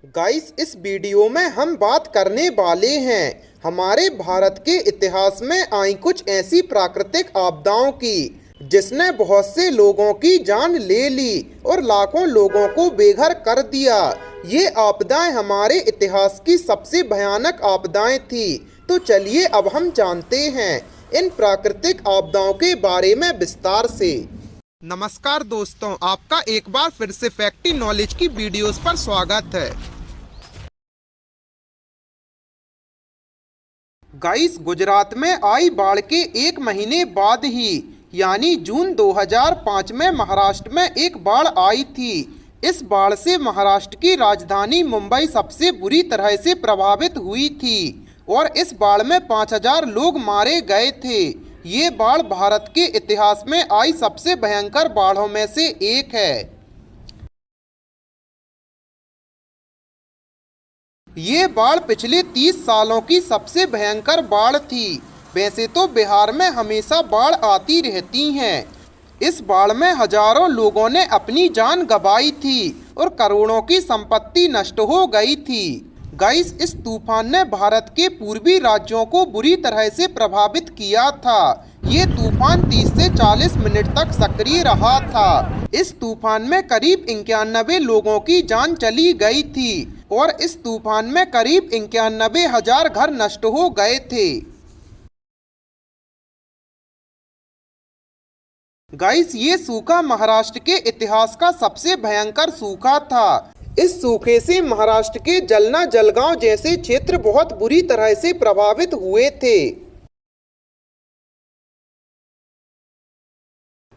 Guys, इस video में हम बात करने वाले हैं हमारे भारत के इतिहास में आई कुछ ऐसी प्राकृतिक आपदाओं की जिसने बहुत से लोगों की जान ले ली और लाखों लोगों को बेघर कर दिया। ये आपदाएं हमारे इतिहास की सबसे भयानक आपदाएं थी। तो चलिए अब हम जानते हैं इन प्राकृतिक आपदाओं के बारे में विस्तार से। नमस्कार दोस्तों, आपका एक बार फिर से फैक्टी नॉलेज की वीडियोस पर स्वागत है। गाइस, गुजरात में आई बाढ़ के एक महीने बाद ही यानी जून 2005 में महाराष्ट्र में एक बाढ़ आई थी। इस बाढ़ से महाराष्ट्र की राजधानी मुंबई सबसे बुरी तरह से प्रभावित हुई थी और इस बाढ़ में 5000 लोग मारे गए थे। ये बाढ़ भारत के इतिहास में आई सबसे भयंकर बाढ़ों में से एक है। ये बाढ़ पिछले 30 सालों की सबसे भयंकर बाढ़ थी। वैसे तो बिहार में हमेशा बाढ़ आती रहती हैं। इस बाढ़ में हजारों लोगों ने अपनी जान गंवाई थी और करोड़ों की संपत्ति नष्ट हो गई थी। गाइस, इस तूफान ने भारत के पूर्वी राज्यों को बुरी तरह से प्रभावित किया था। ये तूफान 30 से 40 मिनट तक सक्रिय रहा था। इस तूफान में करीब 91 लोगों की जान चली गई थी और इस तूफान में करीब 91,000 घर नष्ट हो गए थे। गाइस, ये सूखा महाराष्ट्र के इतिहास का सबसे भयंकर सूखा था। इस सूखे से महाराष्ट्र के जलना जलगांव जैसे क्षेत्र बहुत बुरी तरह से प्रभावित हुए थे।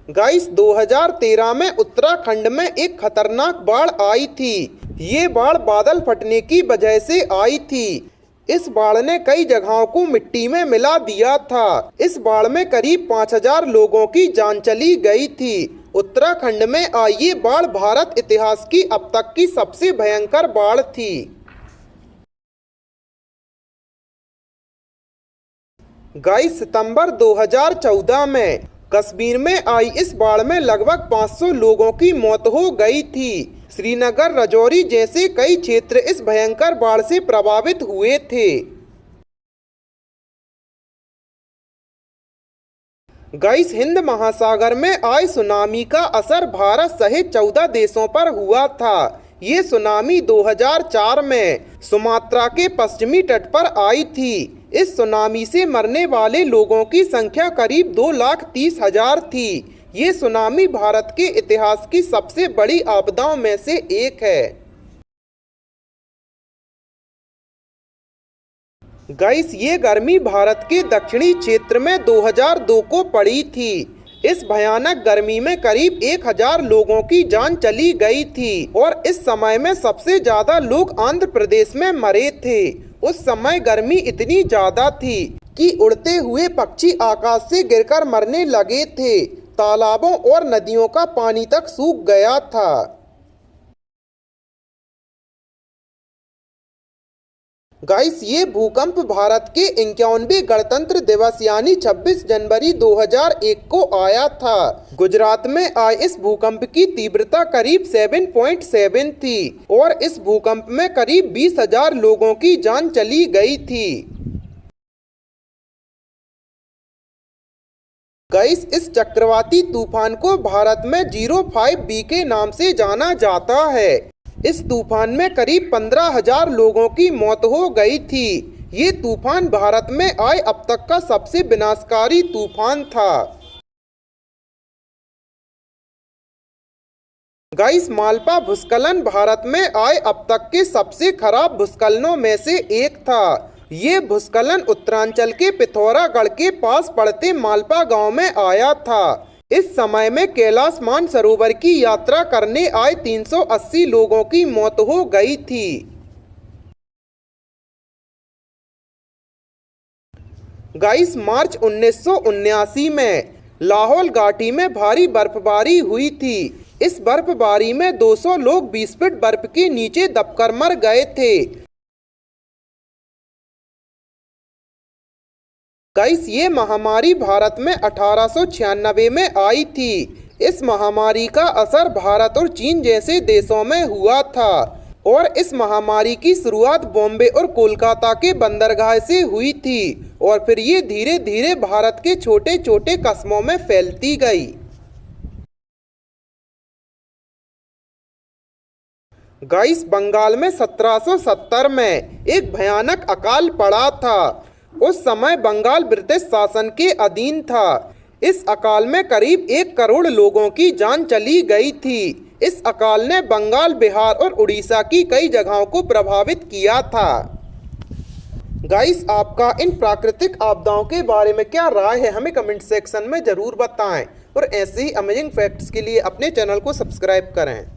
गाइस, 2013 में उत्तराखंड में एक खतरनाक बाढ़ आई थी। ये बाढ़ बादल फटने की वजह से आई थी। इस बाढ़ ने कई जगहों को मिट्टी में मिला दिया था। इस बाढ़ में करीब 5000 लोगों की जान चली गई थी। उत्तराखंड में आई ये बाढ़ भारत इतिहास की अब तक की सबसे भयंकर बाढ़ थी। गाइस, सितंबर 2014 में कश्मीर में आई इस बाढ़ में लगभग 500 लोगों की मौत हो गई थी। श्रीनगर, राजौरी जैसे कई क्षेत्र इस भयंकर बाढ़ से प्रभावित हुए थे। गाइस, हिंद महासागर में आए सुनामी का असर भारत सहित 14 देशों पर हुआ था। ये सुनामी 2004 में सुमात्रा के पश्चिमी तट पर आई थी। इस सुनामी से मरने वाले लोगों की संख्या करीब 2,30,000 थी। ये सुनामी भारत के इतिहास की सबसे बड़ी आपदाओं में से एक है। गाइस, ये गर्मी भारत के दक्षिणी क्षेत्र में 2002 को पड़ी थी। इस भयानक गर्मी में करीब 1000 लोगों की जान चली गई थी और इस समय में सबसे ज्यादा लोग आंध्र प्रदेश में मरे थे। उस समय गर्मी इतनी ज्यादा थी कि उड़ते हुए पक्षी आकाश से गिरकर मरने लगे थे। तालाबों और नदियों का पानी तक सूख गया था। गाइस, ये भूकंप भारत के 91वें गणतंत्र दिवस यानी 26 जनवरी 2001 को आया था। गुजरात में आए इस भूकंप की तीव्रता करीब 7.7 थी और इस भूकंप में करीब 20,000 लोगों की जान चली गई थी। गाइस, इस चक्रवाती तूफान को भारत में 05B के नाम से जाना जाता है। इस तूफान में करीब 15,000 लोगों की मौत हो गई थी। ये तूफान भारत में आए अब तक का सबसे विनाशकारी तूफान था। गाइस, मालपा भूस्खलन भारत में आए अब तक के सबसे खराब भूस्खलनों में से एक था। ये भूस्खलन उत्तरांचल के पिथौरागढ़ के पास पड़ते मालपा गांव में आया था। इस समय में कैलाश मानसरोवर की यात्रा करने आए 380 लोगों की मौत हो गई थी। गाइस, मार्च 1979 में लाहौल घाटी में भारी बर्फबारी हुई थी। इस बर्फबारी में 200 लोग 20 फीट बर्फ के नीचे दबकर मर गए थे। गाइस, ये महामारी भारत में 1896 में आई थी। इस महामारी का असर भारत और चीन जैसे देशों में हुआ था। और इस महामारी की शुरुआत बॉम्बे और कोलकाता के बंदरगाह से हुई थी और फिर ये धीरे धीरे भारत के छोटे छोटे कस्बों में फैलती गई। गाइस, बंगाल में 1770 में एक भयानक अकाल पड़ा था। उस समय बंगाल ब्रिटिश शासन के अधीन था। इस अकाल में करीब 1 करोड़ लोगों की जान चली गई थी। इस अकाल ने बंगाल, बिहार और उड़ीसा की कई जगहों को प्रभावित किया था। गाइस, आपका इन प्राकृतिक आपदाओं के बारे में क्या राय है, हमें कमेंट सेक्शन में ज़रूर बताएं और ऐसे ही अमेजिंग फैक्ट्स के लिए अपने चैनल को सब्सक्राइब करें।